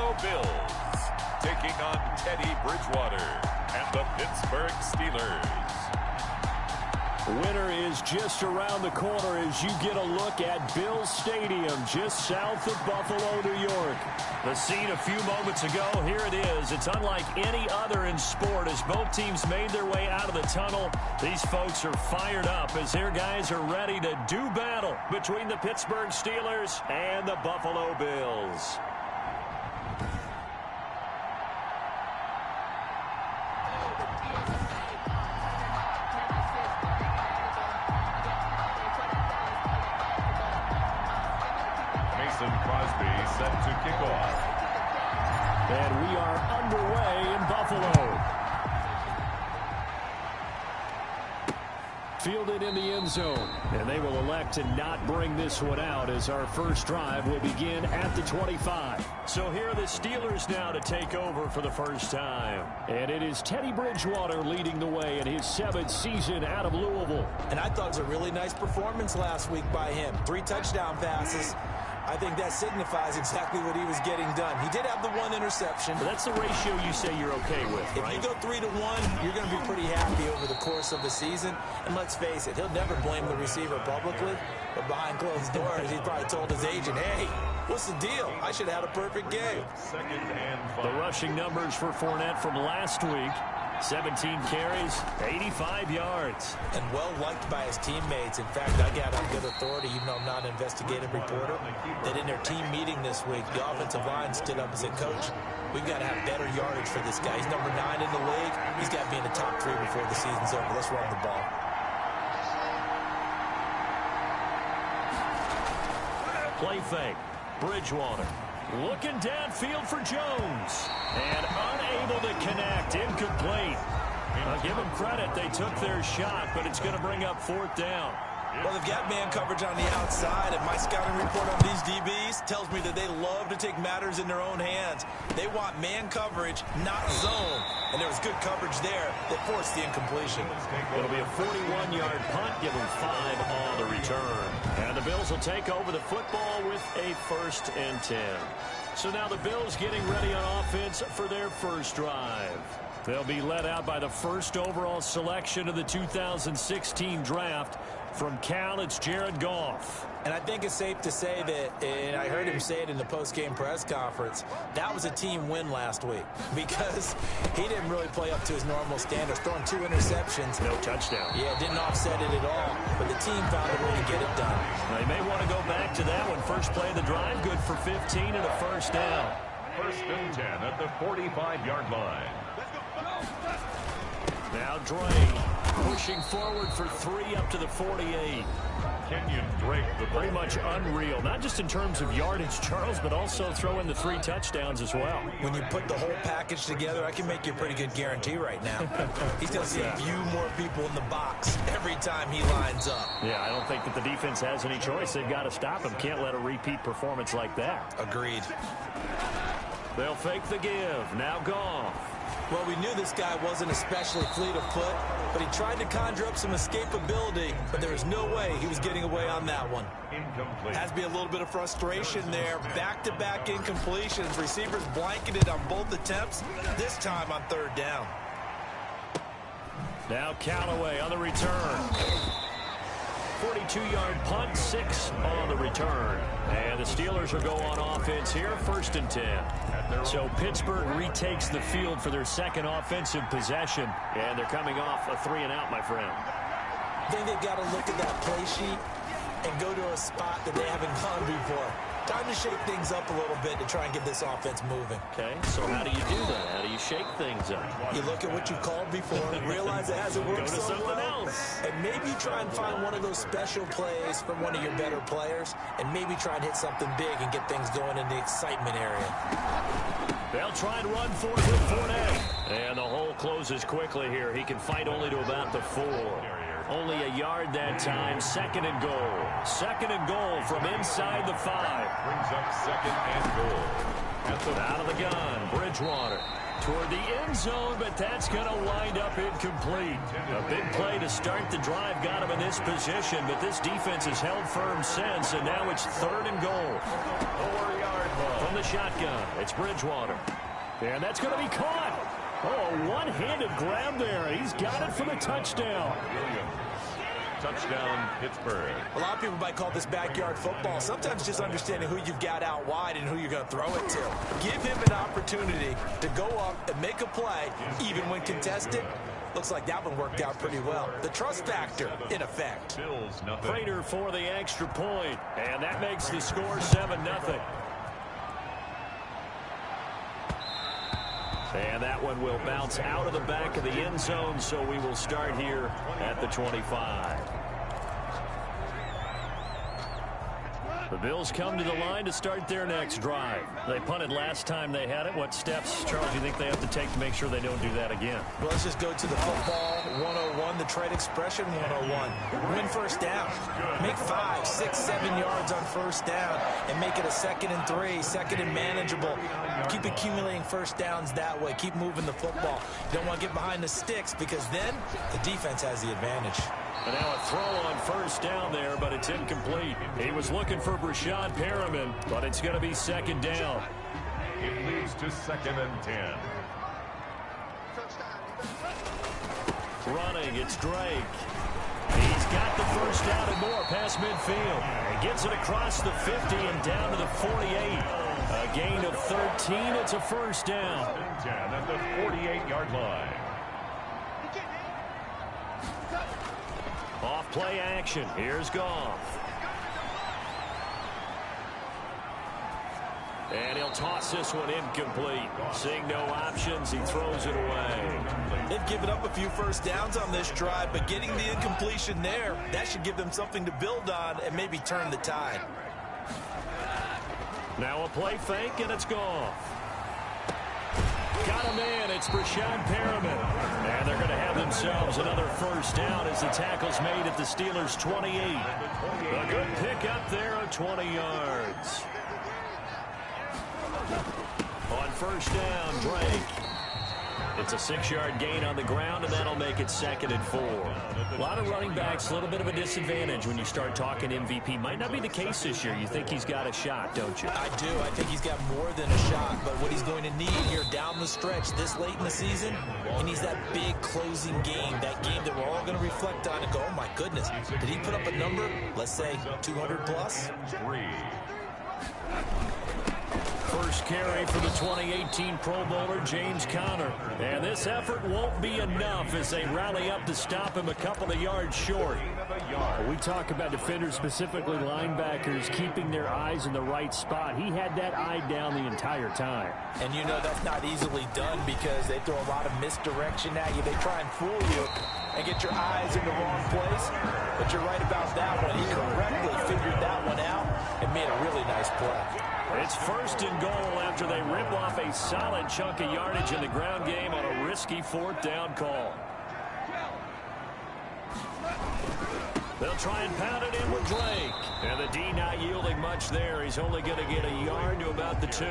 Buffalo Bills taking on Teddy Bridgewater and the Pittsburgh Steelers. Winter is just around the corner as you get a look at Bills Stadium just south of Buffalo, New York. The scene a few moments ago, here it is. It's unlike any other in sport as both teams made their way out of the tunnel. These folks are fired up as their guys are ready to do battle between the Pittsburgh Steelers and the Buffalo Bills. Crosby set to kick off. And we are underway in Buffalo. Fielded in the end zone. And they will elect to not bring this one out as our first drive will begin at the 25. So here are the Steelers now to take over for the first time. And it is Teddy Bridgewater leading the way in his 7th season out of Louisville. And I thought it was a really nice performance last week by him. 3 touchdown passes. I think that signifies exactly what he was getting done. He did have the 1 interception. But that's the ratio you say you're okay with, right? If you go 3-1, you're going to be pretty happy over the course of the season. And let's face it, he'll never blame the receiver publicly. But behind closed doors, he probably told his agent, hey, what's the deal? I should have had a perfect game. The rushing numbers for Fournette from last week. 17 carries, 85 yards. And well-liked by his teammates. In fact, I got on good authority, even though I'm not an investigative reporter, that in their team meeting this week, the offensive line stood up and said, Coach, we've got to have better yardage for this guy. He's number 9 in the league. He's got to be in the top 3 before the season's over. Let's run the ball. Play fake. Bridgewater. Looking downfield for Jones. And unable to connect. Incomplete. I'll give them credit. They took their shot, but it's going to bring up 4th down. Well, they've got man coverage on the outside, and my scouting report on these DBs tells me that they love to take matters in their own hands. They want man coverage, not zone. And there was good coverage there that forced the incompletion. It'll be a 41-yard punt, give them 5 on the return. And the Bills will take over the football with a 1st and 10. So now the Bills getting ready on offense for their first drive. They'll be led out by the first overall selection of the 2016 draft. From Cal, it's Jared Goff. And I think it's safe to say that, and I heard him say it in the post-game press conference, that was a team win last week because he didn't really play up to his normal standards, throwing 2 interceptions. No touchdown. Yeah, didn't offset it at all, but the team found a way to get it done. Now, you may want to go back to that one. First play of the drive, good for 15 and a 1st down. 1st and 10 at the 45-yard line. Now Drake pushing forward for 3 up to the 48. Kenyon Drake, pretty much unreal, not just in terms of yardage, Charles, but also throwing the 3 touchdowns as well. When you put the whole package together, I can make you a pretty good guarantee right now. He's going to see a few more people in the box every time he lines up. Yeah, I don't think that the defense has any choice. They've got to stop him. Can't let a repeat performance like that. Agreed. They'll fake the give. Now Goff. Well, we knew this guy wasn't especially fleet of foot, but he tried to conjure up some escapability, but there was no way he was getting away on that one. Incomplete. Has to be a little bit of frustration there. Back-to-back incompletions. Receivers blanketed on both attempts, this time on 3rd down. Now Callaway on the return. 42-yard punt, 6 on the return. And the Steelers will go on offense here, 1st and 10. So Pittsburgh retakes the field for their 2nd offensive possession. And they're coming off a 3-and-out, my friend. I think they've got to look at that play sheet and go to a spot that they haven't gone before. Time to shake things up a little bit to try and get this offense moving. Okay, so how do you do that? How do you shake things up? You look at what you called before, realize it hasn't worked so well, else. and maybe try and find one of those special plays from one of your better players, and maybe try and hit something big and get things going in the excitement area. They'll try and run for it with Fournette. And the hole closes quickly here. He can fight only to about the 4. Only a yard that time. 2nd and goal. 2nd and goal from inside the 5. Brings up 2nd and goal. Out of the gun, Bridgewater. Toward the end zone, but that's going to wind up incomplete. A big play to start the drive got him in this position, but this defense has held firm since, and now it's 3rd and goal. 4-yard ball. From the shotgun, it's Bridgewater. And that's going to be caught. Oh, one-handed grab there. He's got it for the touchdown. Touchdown, Pittsburgh. A lot of people might call this backyard football. Sometimes just understanding who you've got out wide and who you're going to throw it to. Give him an opportunity to go up and make a play, even when contested. Looks like that one worked out pretty well. The trust factor, in effect. Bills, nothing. Prater for the extra point, and that makes the score 7-0. And that one will bounce out of the back of the end zone, so we will start here at the 25. The Bills come to the line to start their next drive. They punted last time they had it. What steps, Charles, do you think they have to take to make sure they don't do that again? Well, let's just go to the football 101, the trade expression 101. Win first down. Make 5, 6, 7 yards on first down and make it a 2nd and 3, 2nd and manageable. Keep accumulating first downs that way. Keep moving the football. You don't want to get behind the sticks because then the defense has the advantage. And now a throw on first down there, but it's incomplete. He was looking for Brashad Perriman, but it's going to be 2nd down. It leads to 2nd and 10. Running, it's Drake. He's got the first down and more past midfield. He gets it across the 50 and down to the 48. A gain of 13. It's a first down. 10 at the 48-yard line. Off play action. Here's Goff. And he'll toss this one incomplete. Seeing no options, he throws it away. They've given up a few first downs on this drive, but getting the incompletion there, that should give them something to build on and maybe turn the tide. Now a play fake, and it's Goff. Got him in. It's Brashad Perriman. And they're going to have themselves another first down as the tackle's made at the Steelers' 28. A good pickup there of 20 yards. On first down, Drake. It's a 6-yard gain on the ground, and that'll make it 2nd and 4. A lot of running backs, a little bit of a disadvantage when you start talking MVP. Might not be the case this year. You think he's got a shot, don't you? I do. I think he's got more than a shot, but what he's going to need here down the stretch this late in the season, he needs that big closing game, that game that we're all going to reflect on and go, oh my goodness, did he put up a number, let's say 200 plus? 3. First carry for the 2018 Pro Bowler, James Conner. And this effort won't be enough as they rally up to stop him a couple of yards short. We talk about defenders, specifically linebackers, keeping their eyes in the right spot. He had that eye down the entire time. And you know that's not easily done because they throw a lot of misdirection at you. They try and fool you and get your eyes in the wrong place. But you're right about that one. He correctly figured that one out and made a really nice play. It's 1st and goal after they rip off a solid chunk of yardage in the ground game on a risky 4th down call. They'll try and pound it in with Drake. And the D not yielding much there. He's only going to get a yard to about the 2.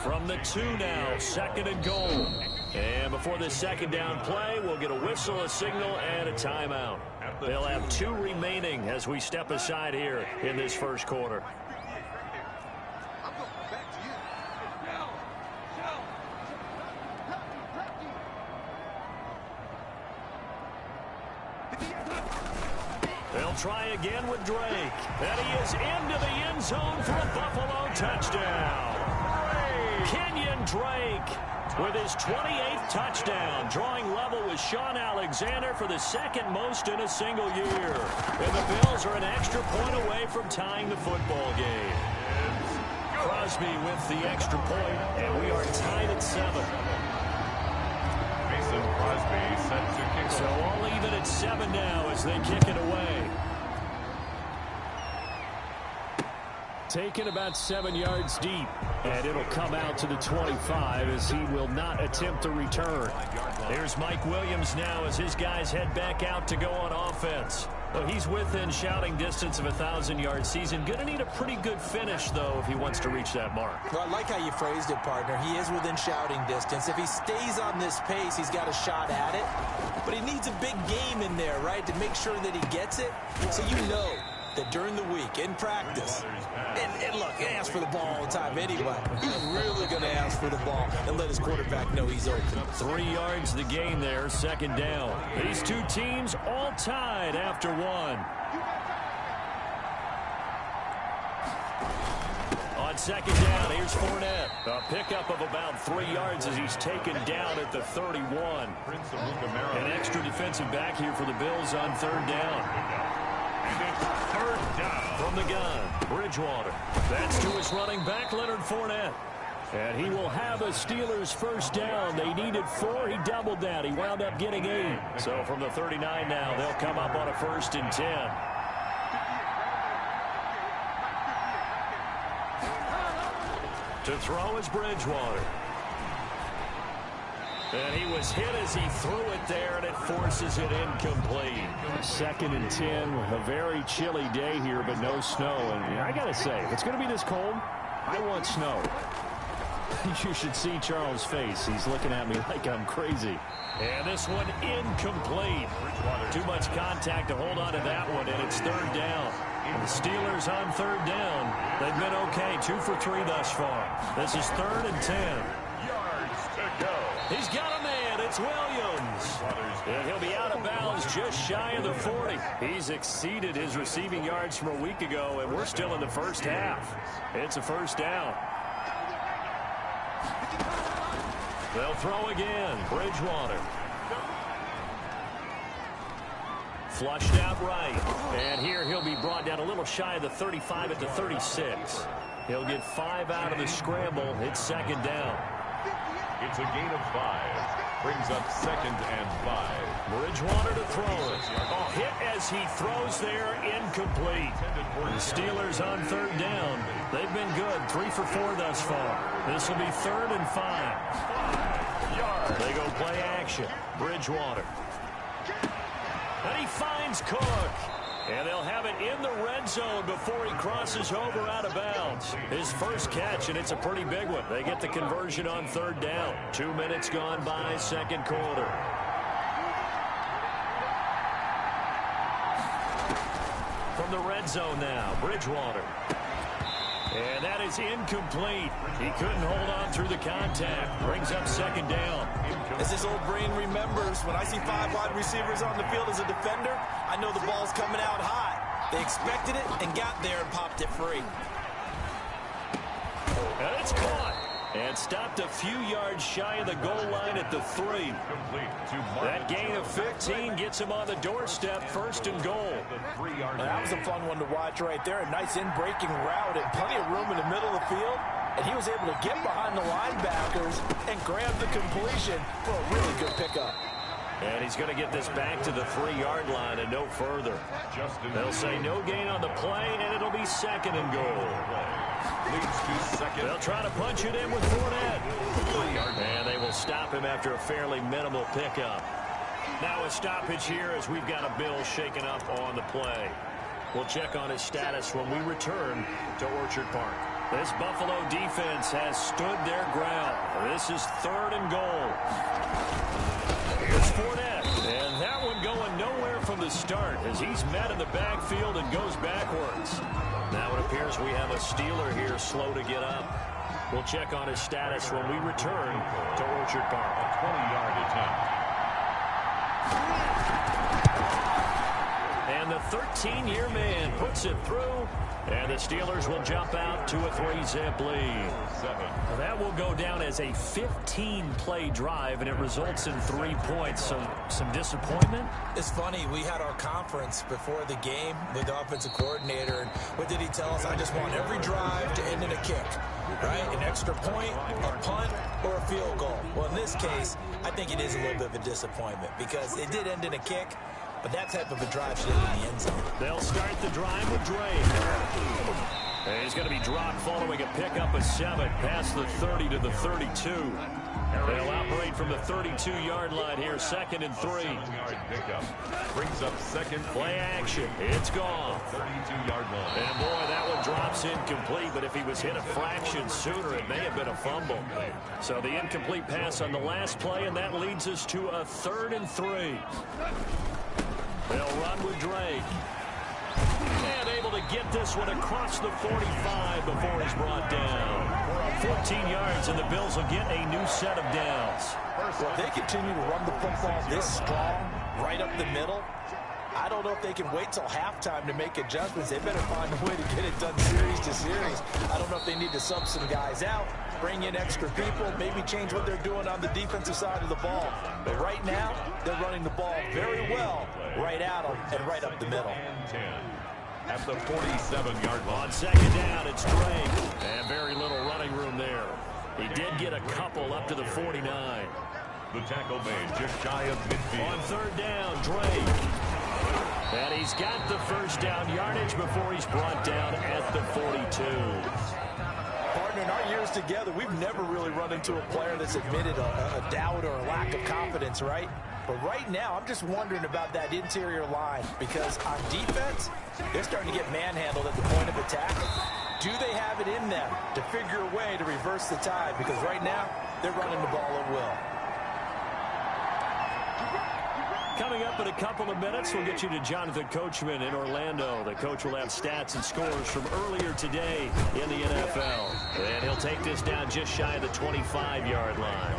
From the 2 now, 2nd and goal. And before this 2nd down play, we'll get a whistle, a signal, and a timeout. They'll have 2 remaining as we step aside here in this first quarter. They'll try again with Drake. And he is into the end zone for a Buffalo touchdown. Kenyon Drake with his 28th touchdown, drawing level with Sean Alexander for the 2nd most in a single year. And the Bills are an extra point away from tying the football game. Crosby with the extra point, and we are tied at 7. Mason Crosby set to kick. So all even at 7 now as they kick it away. taken about 7 yards deep. And it'll come out to the 25 as he will not attempt to return. There's Mike Williams now as his guys head back out to go on offense. Well, he's within shouting distance of a 1,000-yard season. Going to need a pretty good finish, though, if he wants to reach that mark. Well, I like how you phrased it, partner. He is within shouting distance. If he stays on this pace, he's got a shot at it. But he needs a big game in there, right, to make sure that he gets it. So you know that during the week, in practice, and look, he asks for the ball all the time anyway. He's really going to ask for the ball and let his quarterback know he's open. 3 yards the gain there, second down. These two teams all tied after one. On second down, here's Fournette. A pickup of about 3 yards as he's taken down at the 31. An extra defensive back here for the Bills on third down. Third down. From the gun, Bridgewater. That's to his running back, Leonard Fournette. And he will have a Steelers first down. They needed 4. He doubled that. He wound up getting 8. So from the 39 now, they'll come up on a 1st and 10. To throw is Bridgewater. And he was hit as he threw it there, and it forces it incomplete. 2nd and 10, a very chilly day here, but no snow. And I got to say, if it's going to be this cold, I want snow. You should see Charles' face. He's looking at me like I'm crazy. And this one incomplete. Too much contact to hold on to that one, and it's third down. And the Steelers on third down. They've been okay, 2 for 3 thus far. This is 3rd and 10. Yards to go. He's got a man. It's Williams. And he'll be out of bounds just shy of the 40. He's exceeded his receiving yards from a week ago, and we're still in the first half. It's a first down. They'll throw again. Bridgewater. Flushed out right. And here he'll be brought down a little shy of the 35 at the 36. He'll get 5 out of the scramble. It's second down. It's a gain of 5. Brings up 2nd and 5. Bridgewater to throw it. A hit as he throws there, incomplete. The Steelers on third down. They've been good, 3 for 4 thus far. This will be 3rd and 5. 5 yards. They go play action. Bridgewater. And he finds Cook. And they'll have it in the red zone before he crosses over out of bounds. His first catch, and it's a pretty big one. They get the conversion on third down. 2 minutes gone by, second quarter. From the red zone now, Bridgewater. And that is incomplete. He couldn't hold on through the contact. Brings up second down. As his old brain remembers, when I see 5 wide receivers on the field as a defender, I know the ball's coming out high. They expected it and got there and popped it free. And it's caught. And stopped a few yards shy of the goal line at the 3. That gain of 15 gets him on the doorstep, 1st and goal. That was a fun one to watch right there. A nice in-breaking route and plenty of room in the middle of the field. And he was able to get behind the linebackers and grab the completion for a really good pickup. And he's going to get this back to the 3-yard line and no further. They'll say no gain on the play, and it'll be 2nd and goal. They'll try to punch it in with Fournette. And they will stop him after a fairly minimal pickup. Now a stoppage here as we've got a Bill shaken up on the play. We'll check on his status when we return to Orchard Park. This Buffalo defense has stood their ground. This is 3rd and goal. Here's Fournette. And that one going nowhere from the start as he's met in the backfield and goes backwards. Now it appears we have a Steeler here slow to get up. We'll check on his status when we return to Orchard Park. A 20-yard attempt. And the 13-year man puts it through. And the Steelers will jump out to a 3-zip lead. That will go down as a 15-play drive, and it results in 3 points. So some disappointment. It's funny, we had our conference before the game with the offensive coordinator, and what did he tell us? I just want every drive to end in a kick, right? An extra point, a punt, or a field goal. Well, in this case, I think it is a little bit of a disappointment because it did end in a kick. But that type of a drive should end in the end zone. They'll start the drive with Drake. And he's going to be dropped following a pickup of 7 past the 30 to the 32. They'll operate from the 32-yard line here, 2nd and 3. Pickup brings up second. Play action. It's gone. 32-yard line. And boy, that one drops incomplete, but if he was hit a fraction sooner, it may have been a fumble. So the incomplete pass on the last play, and that leads us to a 3rd and 3. They'll run with Drake. And able to get this one across the 45 before he's brought down. 14 yards, and the Bills will get a new set of downs. Well, if they continue to run the football this strong, right up the middle, I don't know if they can wait till halftime to make adjustments. They better find a way to get it done series to series. I don't know if they need to sub some guys out, bring in extra people, maybe change what they're doing on the defensive side of the ball. But right now, they're running the ball very well right at them and right up the middle. At the 47-yard line. On 2nd down, it's Drake. And very little running room there. He did get a couple up to the 49. The tackle made just shy of midfield. On 3rd down, Drake. And he's got the first down yardage before he's brought down at the 42. Partner, in our years together, we've never really run into a player that's admitted a doubt or a lack of confidence, right? But right now, I'm just wondering about that interior line because on defense, they're starting to get manhandled at the point of attack. Do they have it in them to figure a way to reverse the tide? Because right now, they're running the ball at will. Coming up in a couple of minutes, we'll get you to Jonathan Coachman in Orlando. The coach will have stats and scores from earlier today in the NFL. And he'll take this down just shy of the 25-yard line.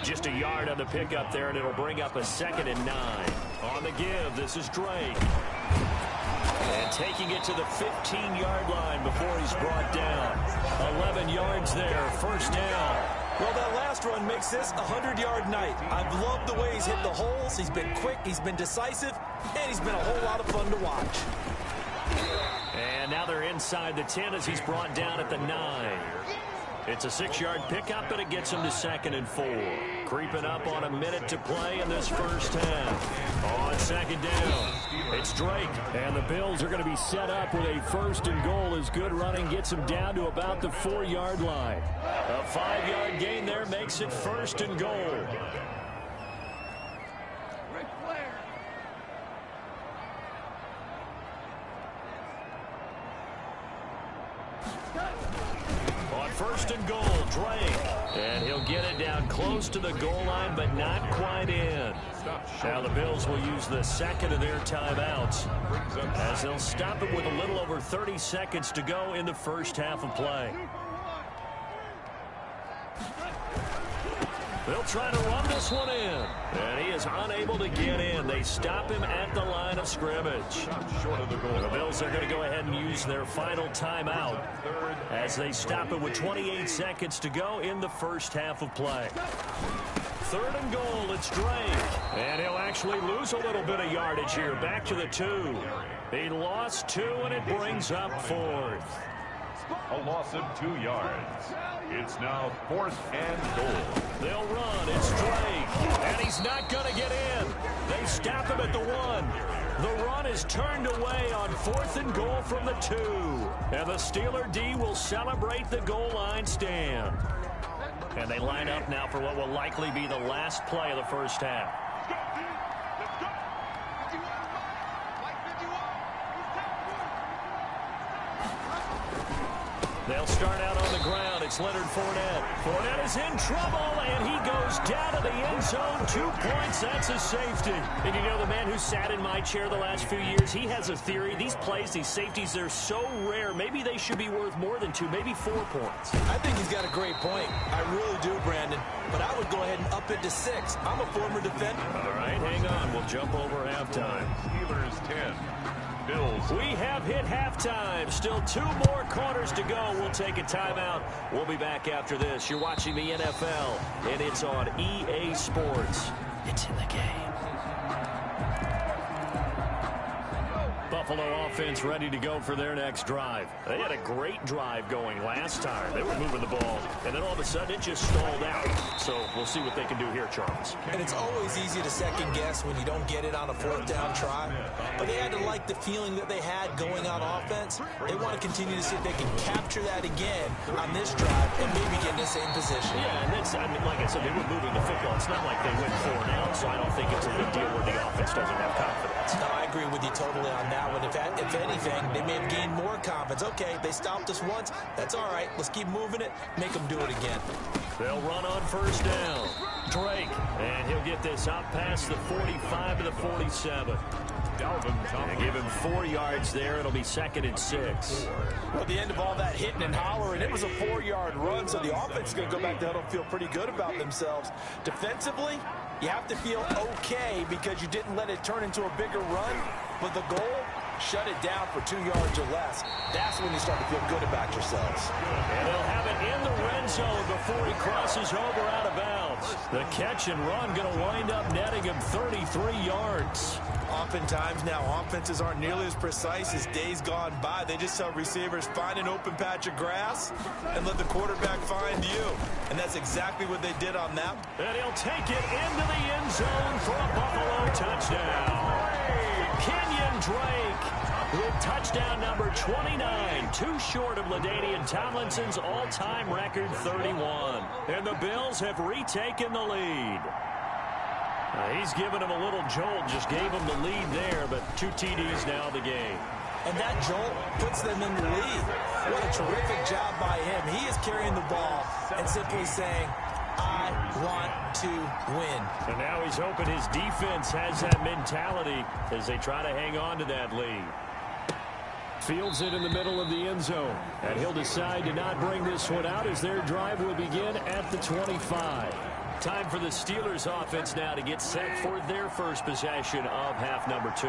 Just a yard on the pickup there, and it'll bring up a 2nd and 9. On the give, this is Drake. And taking it to the 15-yard line before he's brought down. 11 yards there, first down. Well, that last run makes this a 100-yard night. I've loved the way he's hit the holes. He's been quick, he's been decisive, and he's been a whole lot of fun to watch. And now they're inside the 10 as he's brought down at the 9. It's a 6-yard pickup, but it gets him to 2nd and 4. Creeping up on a minute to play in this first half. On 2nd down, it's Drake. And the Bills are going to be set up with a 1st and goal as good running gets him down to about the 4-yard line. A 5-yard gain there makes it 1st and goal. On 1st and goal, Drake. And he'll get it down close to the goal line, but not quite in. Now the Bills will use the 2nd of their timeouts as they'll stop it with a little over 30 seconds to go in the first half of play. They'll try to run this one in. And he is unable to get in. They stop him at the line of scrimmage. The Bills are going to go ahead and use their final timeout as they stop it with 28 seconds to go in the first half of play. 3rd and goal, it's Drake. And he'll actually lose a little bit of yardage here. Back to the 2. He lost 2, and it brings up 4th. A loss of 2 yards. It's now 4th and goal. They'll run. It's Drake. And he's not going to get in. They stop him at the 1. The run is turned away on 4th and goal from the 2. And the Steeler D will celebrate the goal line stand. And they line up now for what will likely be the last play of the first half. They'll start out on the ground. It's Leonard Fournette. Fournette is in trouble, and he goes down to the end zone. 2 points. That's a safety. And you know, the man who sat in my chair the last few years, he has a theory. These plays, these safeties, they're so rare. Maybe they should be worth more than 2, maybe 4 points. I think he's got a great point. I really do, Brandon. But I would go ahead and up it to 6. I'm a former defender. All right, hang on. We'll jump over halftime. Steelers 10. Bills. We have hit halftime. Still 2 more quarters to go. We'll take a timeout. We'll be back after this. You're watching the NFL, and it's on EA Sports. It's in the game. Buffalo offense ready to go for their next drive. They had a great drive going last time. They were moving the ball, and then all of a sudden it just stalled out. So we'll see what they can do here, Charles. And it's always easy to second guess when you don't get it on a 4th down try. But they had to like the feeling that they had going on offense. They want to continue to see if they can capture that again on this drive and maybe get in the same position. Yeah, and that's, I mean, like I said, they were moving the football. It's not like they went 4 and out, so I don't think it's a big deal where the offense doesn't have confidence. No, I agree with you totally on that one. If anything, they may have gained more confidence. Okay, they stopped us once. That's all right. Let's keep moving it. Make them do it again. They'll run on first down. Drake, and he'll get this out past the 45 to the 47. And give him 4 yards there. It'll be 2nd and 6. Well, at the end of all that hitting and hollering, it was a 4-yard run, so the offense is going to go back to huddle and feel pretty good about themselves. Defensively, you have to feel okay because you didn't let it turn into a bigger run, but the goal, shut it down for 2 yards or less. That's when you start to feel good about yourselves. And they'll have it in the red zone before he crosses over out of bounds. The catch and run going to wind up netting him 33 yards. Oftentimes now, offenses aren't nearly as precise as days gone by. They just tell receivers, find an open patch of grass and let the quarterback find you. And that's exactly what they did on that. And he'll take it into the end zone for a Buffalo touchdown. Kenyon Drake with touchdown number 29, too short of LaDainian Tomlinson's all-time record 31. And the Bills have retaken the lead. He's given him a little jolt, just gave him the lead there, but 2 TDs now the game. And that jolt puts them in the lead. What a terrific job by him. He is carrying the ball and simply saying, I want to win. And now he's hoping his defense has that mentality as they try to hang on to that lead. Fields it in the middle of the end zone. And he'll decide to not bring this one out as their drive will begin at the 25. Time for the Steelers offense now to get set for their first possession of half number 2.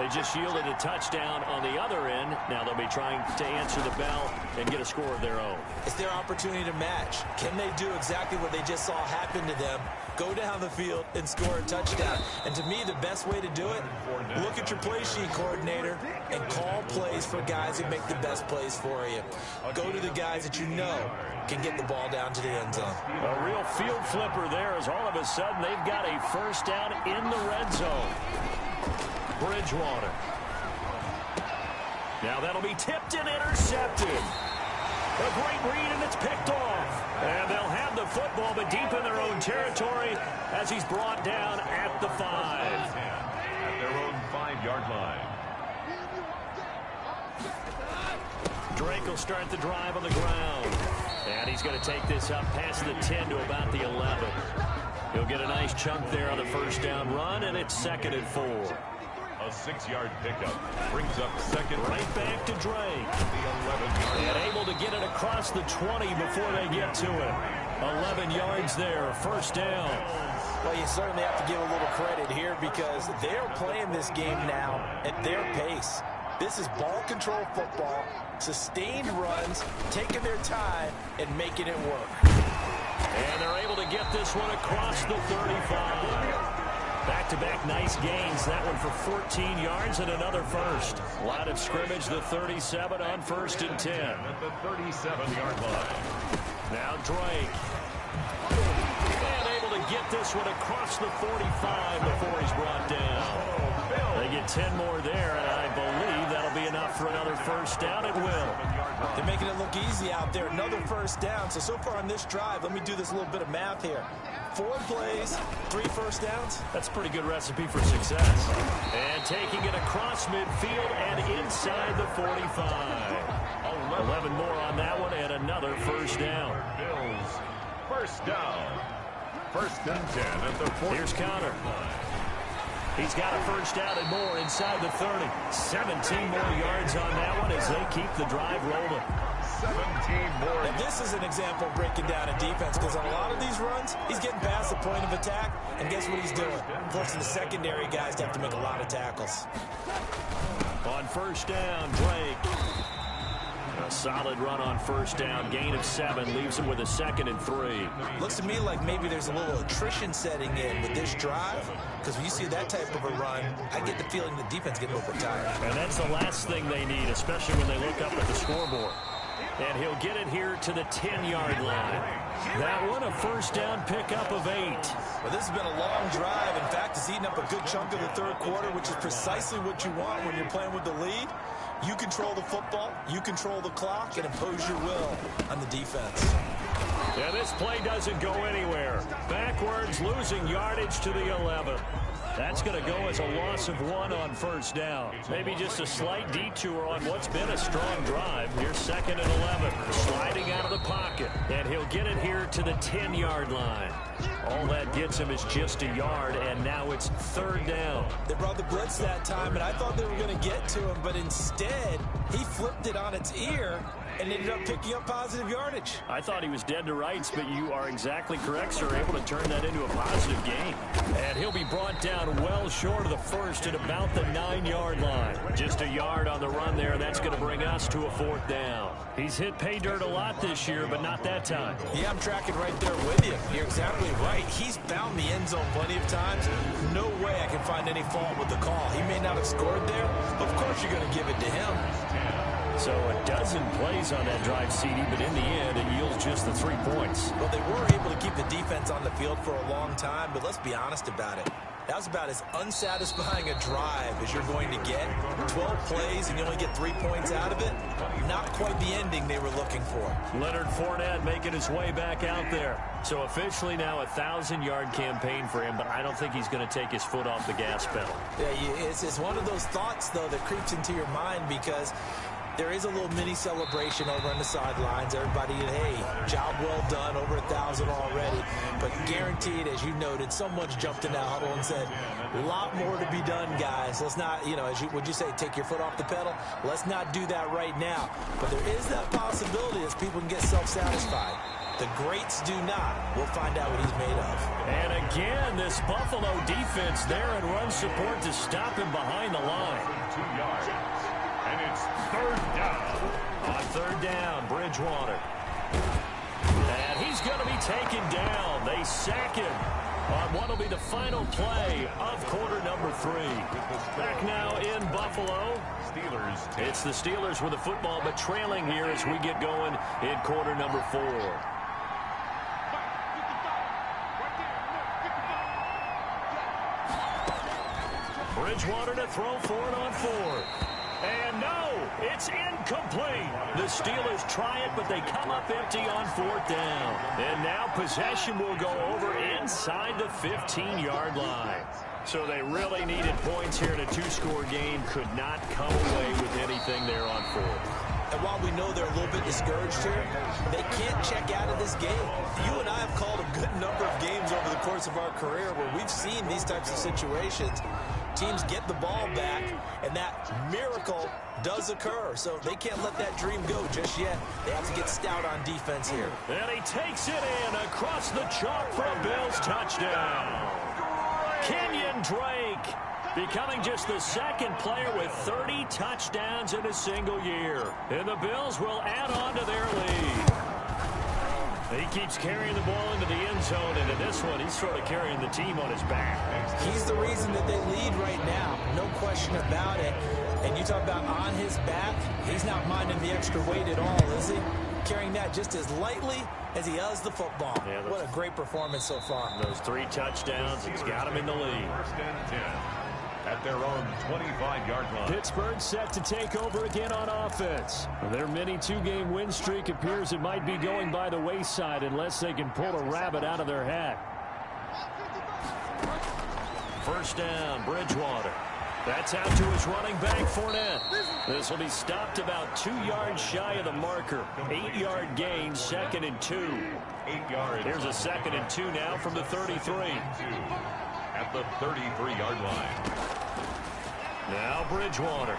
They just yielded a touchdown on the other end. Now they'll be trying to answer the bell and get a score of their own. It's their opportunity to match. Can they do exactly what they just saw happen to them? Go down the field and score a touchdown. And to me, the best way to do it, look at your play sheet coordinator and call plays for guys who make the best plays for you. Go to the guys that you know can get the ball down to the end zone. A real field flipper there as all of a sudden they've got a first down in the red zone. Bridgewater. Now that'll be tipped and intercepted. A great read, and it's picked off. And they'll have the football, but deep in their own territory as he's brought down at the 5. At their own 5-yard line. Drake will start the drive on the ground. And he's going to take this up past the 10 to about the 11. He'll get a nice chunk there on the first down run, and it's 2nd and 4. A 6-yard pickup brings up 2nd. Right back to Drake. The 11-yard And able to get it across the 20 before they get to it. 11 yards there, first down. Well, you certainly have to give a little credit here because they're playing this game now at their pace. This is ball control football, sustained runs, taking their time, and making it work. And they're able to get this one across the 35. Back-to-back nice gains. That one for 14 yards and another first. Line of scrimmage, the 37 on 1st and 10. At the 37-yard line. Now Drake. And able to get this one across the 45 before he's brought down. They get 10 more there, and I believe that'll be enough for another first down. It will. They're making it look easy out there. Another first down. So far on this drive, let me do this little bit of math here. 4 plays, 3 first downs. That's a pretty good recipe for success. And taking it across midfield and inside the 45. 11 more on that one and another first down. Bills, first down. 1st and 10 at the 40. Here's Connor. He's got a first down and more inside the 30. 17 more yards on that one as they keep the drive rolling. 17 more. And this is an example of breaking down a defense because on a lot of these runs, he's getting past the point of attack, and guess what he's doing? Forcing the secondary guys to have to make a lot of tackles. On first down, Drake. A solid run on first down. Gain of 7 leaves him with a 2nd and 3. Looks to me like maybe there's a little attrition setting in with this drive because when you see that type of a run, I get the feeling the defense getting a little bit tired. And that's the last thing they need, especially when they look up at the scoreboard. And he'll get it here to the 10-yard line. That one a first down pickup of 8. Well, this has been a long drive. In fact, it's eaten up a good chunk of the third quarter, which is precisely what you want when you're playing with the lead. You control the football, you control the clock, and impose your will on the defense. Yeah, this play doesn't go anywhere. Backwards, losing yardage to the 11. That's going to go as a loss of 1 on first down. Maybe just a slight detour on what's been a strong drive. Here's 2nd and 11. Sliding out of the pocket. And he'll get it here to the 10-yard line. All that gets him is just a yard, and now it's 3rd down. They brought the blitz that time, and I thought they were going to get to him, but instead, he flipped it on its ear and ended up picking up positive yardage. I thought he was dead to rights, but you are exactly correct, sir. Able to turn that into a positive gain. And he'll be brought down well short of the first at about the 9-yard line. Just a yard on the run there. That's going to bring us to a 4th down. He's hit pay dirt a lot this year, but not that time. Yeah, I'm tracking right there with you. You're exactly right. He's found the end zone plenty of times. No way I can find any fault with the call. He may not have scored there, but of course you're going to give it to him. So a dozen plays on that drive, CD, but in the end, it yields just the 3 points. Well, they were able to keep the defense on the field for a long time, but let's be honest about it. That was about as unsatisfying a drive as you're going to get. 12 plays and you only get 3 points out of it. Not quite the ending they were looking for. Leonard Fournette making his way back out there. So officially now a 1,000-yard campaign for him, but I don't think he's going to take his foot off the gas pedal. Yeah, it's one of those thoughts, though, that creeps into your mind because there is a little mini celebration over on the sidelines. Everybody, hey, job well done, over 1,000 already. But guaranteed, as you noted, someone's jumped in that huddle and said, a lot more to be done, guys. Let's not, would you say, take your foot off the pedal? Let's not do that right now. But there is that possibility as people can get self-satisfied. The greats do not. We'll find out what he's made of. And again, this Buffalo defense there and run support to stop him behind the line. 2 yards. And it's 3rd down. On 3rd down, Bridgewater. And he's going to be taken down. They sack him on what will be the final play of quarter number 3. Back now in Buffalo. Steelers. It's the Steelers with the football, but trailing here as we get going in quarter number 4. Bridgewater to throw for it on 4th. And no, it's incomplete. The Steelers try it, but they come up empty on 4th down. And now possession will go over inside the 15-yard line. So they really needed points here in a 2-score game. Could not come away with anything there on 4th. And while we know they're a little bit discouraged here, they can't check out of this game. You and I have called a good number of games over the course of our career where we've seen these types of situations. Teams get the ball back, and that miracle does occur. So they can't let that dream go just yet. They have to get stout on defense here. And he takes it in across the chalk for a Bills touchdown. Kenyon Drake becoming just the 2nd player with 30 touchdowns in a single year. And the Bills will add on to their lead. He keeps carrying the ball into the end zone, and in this one, he's sort of carrying the team on his back. He's the reason that they lead right now. No question about it. And you talk about on his back, he's not minding the extra weight at all, is he? Carrying that just as lightly as he does the football. Yeah, what a great performance so far. Those 3 touchdowns, he's got him in the lead. 1st and 10. At their own 25-yard line. Pittsburgh set to take over again on offense. Their mini 2-game win streak appears it might be going by the wayside unless they can pull a rabbit out of their hat. 1st down, Bridgewater. That's out to his running back, Fournette. This will be stopped about 2 yards shy of the marker. 8-yard gain, 2nd and 2. 8 yards. Here's a 2nd and 2 now from the 33. At the 33-yard line. Now Bridgewater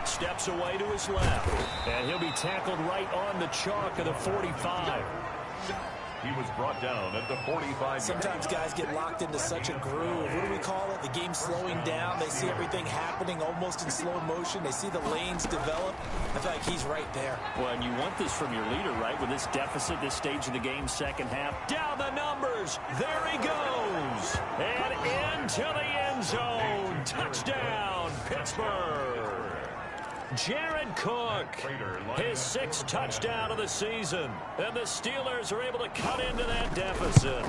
steps away to his left, and he'll be tackled right on the chalk of the 45. He was brought down at the 45. Sometimes guys get locked into such a groove. What do we call it? The game slowing down. They see everything happening almost in slow motion. They see the lanes develop. I feel like he's right there. Well, and you want this from your leader, right? With this deficit, this stage of the game, 2nd half. Down the numbers. There he goes. And into the end zone. Touchdown, Pittsburgh. Jared Cook, his 6th touchdown of the season. And the Steelers are able to cut into that deficit.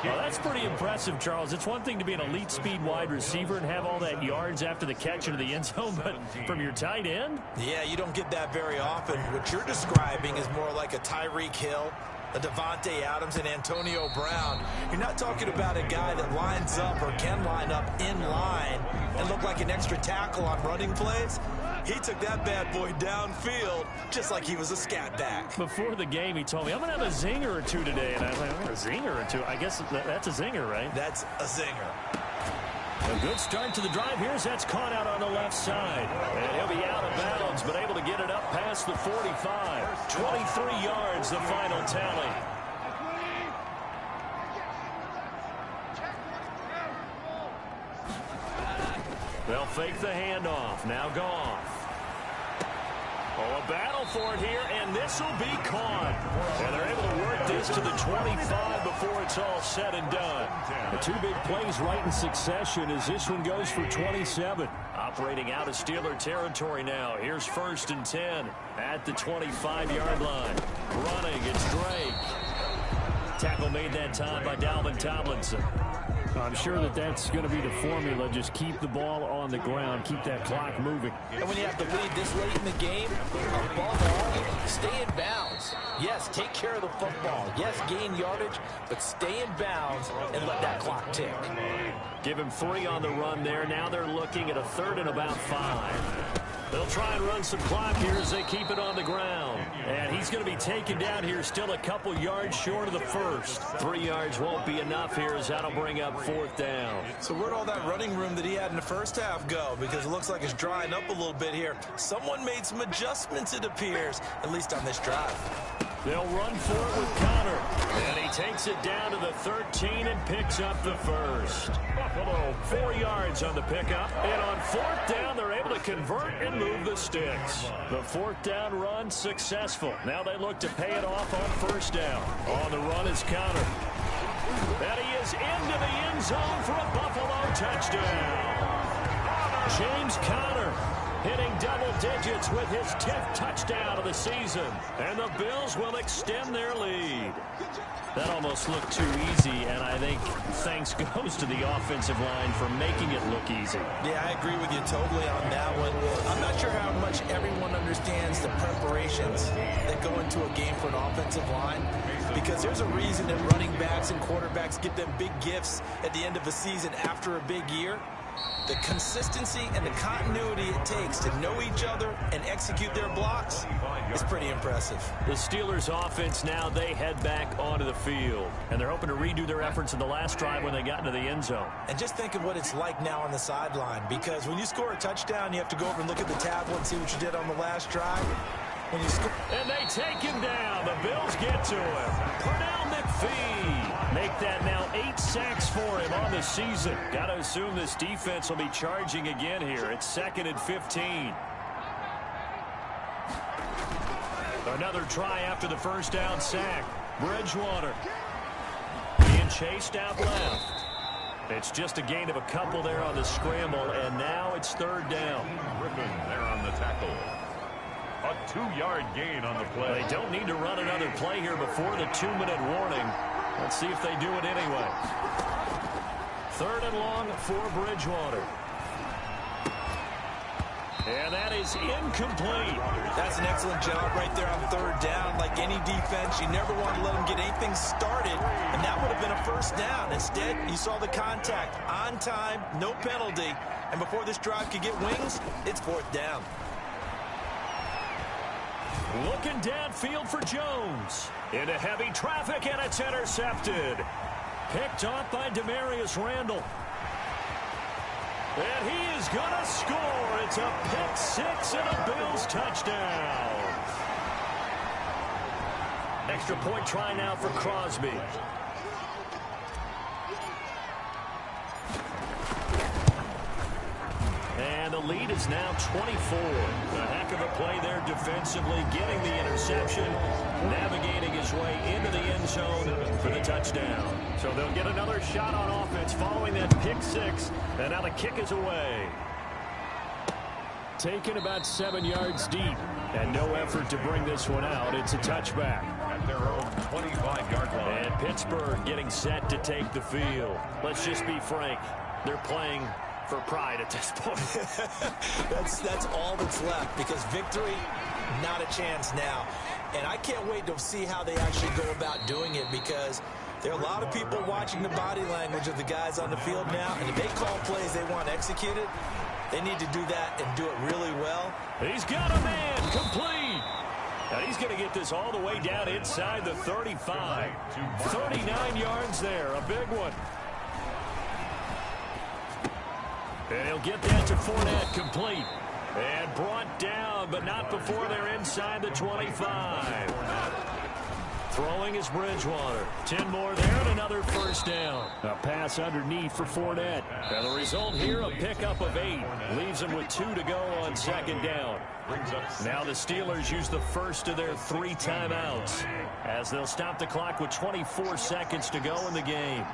Well, that's pretty impressive, Charles. It's one thing to be an elite speed wide receiver and have all that yards after the catch into the end zone, but from your tight end? Yeah, you don't get that very often. What you're describing is more like a Tyreek Hill, a Devontae Adams, and Antonio Brown. You're not talking about a guy that lines up or can line up in line and look like an extra tackle on running plays. He took that bad boy downfield just like he was a scat back. Before the game, he told me, I'm going to have a zinger or two today. And I was like, a zinger or two? I guess that's a zinger, right? That's a zinger. A good start to the drive. Here's that's caught out on the left side. And he'll be out of bounds, but able to get it up past the 45. 23 yards, the final tally. They'll fake the handoff. Now Goff. Oh, a battle for it here, and this will be caught. And they're able to work this to the 25 before it's all said and done. The 2 big plays right in succession as this one goes for 27. Operating out of Steeler territory now. Here's 1st and 10 at the 25-yard line. Running, it's Drake. Tackle made that time by Dalvin Tomlinson. I'm sure that's going to be the formula. Just keep the ball on the ground. Keep that clock moving. And when you have to lead this late in the game, above all, stay in bounds. Yes, take care of the football. Yes, gain yardage, but stay in bounds and let that clock tick. Give him 3 on the run there. Now they're looking at a 3rd and about 5. They'll try and run some clock here as they keep it on the ground. And he's going to be taken down here, still a couple yards short of the 1st. 3 yards won't be enough here as that'll bring up 4th down. So where'd all that running room that he had in the first half go? Because it looks like it's drying up a little bit here. Someone made some adjustments, it appears, at least on this drive. They'll run for it with Connor. And he takes it down to the 13 and picks up the 1st. Buffalo, 4 yards on the pickup. And on 4th down, they're able to convert and move the sticks. The 4th down run successful. Now they look to pay it off on 1st down. On the run is Connor. And he is into the end zone for a Buffalo touchdown. James Conner hitting double digits with his 10th touchdown of the season. And the Bills will extend their lead. That almost looked too easy, and I think thanks goes to the offensive line for making it look easy. Yeah, I agree with you totally on that one. I'm not sure how much everyone understands the preparations that go into a game for an offensive line, because there's a reason that running backs and quarterbacks get them big gifts at the end of a season after a big year. The consistency and the continuity it takes to know each other and execute their blocks is pretty impressive. The Steelers offense now, they head back onto the field. And they're hoping to redo their efforts in the last drive when they got into the end zone. And just think of what it's like now on the sideline, because when you score a touchdown, you have to go over and look at the tablet and see what you did on the last drive. When you score, and they take him down. The Bills get to him. Pernell McPhee. Make that now 8 sacks for him on the season. Got to assume this defense will be charging again here. It's 2nd and 15. Another try after the 1st down sack. Bridgewater being chased out left. It's just a gain of a couple there on the scramble, and now it's 3rd down. Griffin there on the tackle. A 2-yard gain on the play. They don't need to run another play here before the 2-minute warning. Let's see if they do it anyway. 3rd and long for Bridgewater. And that is incomplete. That's an excellent job right there on 3rd down. Like any defense, you never want to let them get anything started, and that would have been a 1st down. Instead, you saw the contact on time, no penalty, and before this drive could get wings, it's 4th down. Looking downfield for Jones. Into heavy traffic, and it's intercepted. Picked off by Demarius Randall. And he is going to score. It's a pick 6 and a Bills touchdown. Extra point try now for Crosby. And the lead is now 24. A heck of a play there defensively, getting the interception, navigating his way into the end zone for the touchdown. So they'll get another shot on offense following that pick 6, and now the kick is away. Taken about 7 yards deep. And no effort to bring this one out. It's a touchback. At their own 25-yard line. And Pittsburgh getting set to take the field. Let's just be frank. They're playing for pride at this point. That's all that's left, because victory, not a chance now. And I can't wait to see how they actually go about doing it, because there are a lot of people watching the body language of the guys on the field now, and if they call plays they want executed, they need to do that and do it really well. He's got a man complete. And he's going to get this all the way down inside the 35. 39 yards there, a big one. And he'll get that to Fournette, complete. And brought down, but not before they're inside the 25. Throwing is Bridgewater. 10 more there and another first down. A pass underneath for Fournette. And the result here, a pickup of 8. Leaves them with 2 to go on second down. Now the Steelers use the first of their 3 timeouts, as they'll stop the clock with 24 seconds to go in the game.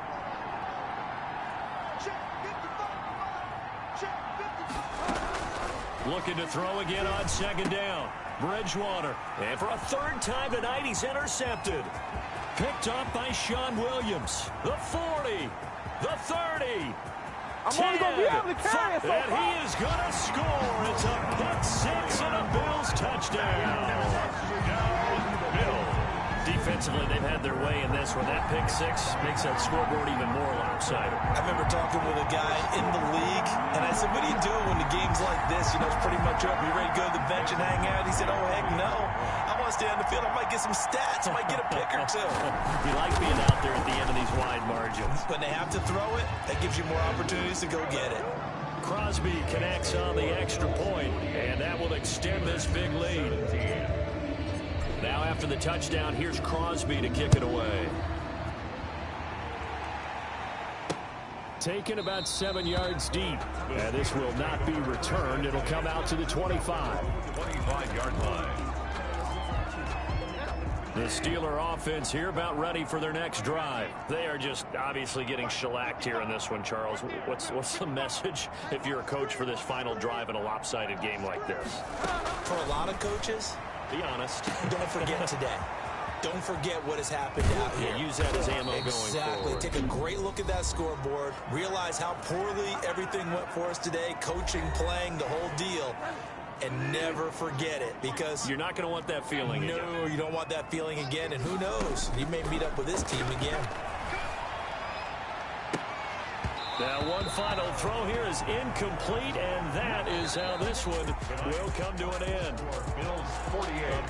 Looking to throw again on second down. Bridgewater. And for a 3rd time tonight, he's intercepted. Picked up by Sean Williams. The 40. The 30. I'm only going to be able to carry it so far. And he is going to score. It's a pick 6 and a Bills touchdown. Defensively, they've had their way in this one. That pick 6 makes that scoreboard even more lopsided. I remember talking with a guy in the league, and I said, what do you do when the game's like this? You know, it's pretty much over. You ready to go to the bench and hang out? He said, oh, heck no. I want to stay on the field. I might get some stats. I might get a pick or 2. You like being out there at the end of these wide margins. When they have to throw it, that gives you more opportunities to go get it. Crosby connects on the extra point, and that will extend this big lead. Now after the touchdown, here's Crosby to kick it away. Taken about 7 yards deep. And this will not be returned. It'll come out to the 25. 25-yard line. The Steeler offense here about ready for their next drive. They are just obviously getting shellacked here in this one, Charles. What's the message if you're a coach for this final drive in a lopsided game like this? For a lot of coaches, be honest. Don't forget today. Don't forget what has happened out here. Yeah, use that as ammo going Exactly. forward. Take a great look at that scoreboard. Realize how poorly everything went for us today. Coaching, playing, the whole deal. And never forget it, because you're not going to want that feeling again. No, you don't want that feeling again. And who knows? You may meet up with this team again. Now one final throw here is incomplete, and that is how this one will come to an end. Bills 48.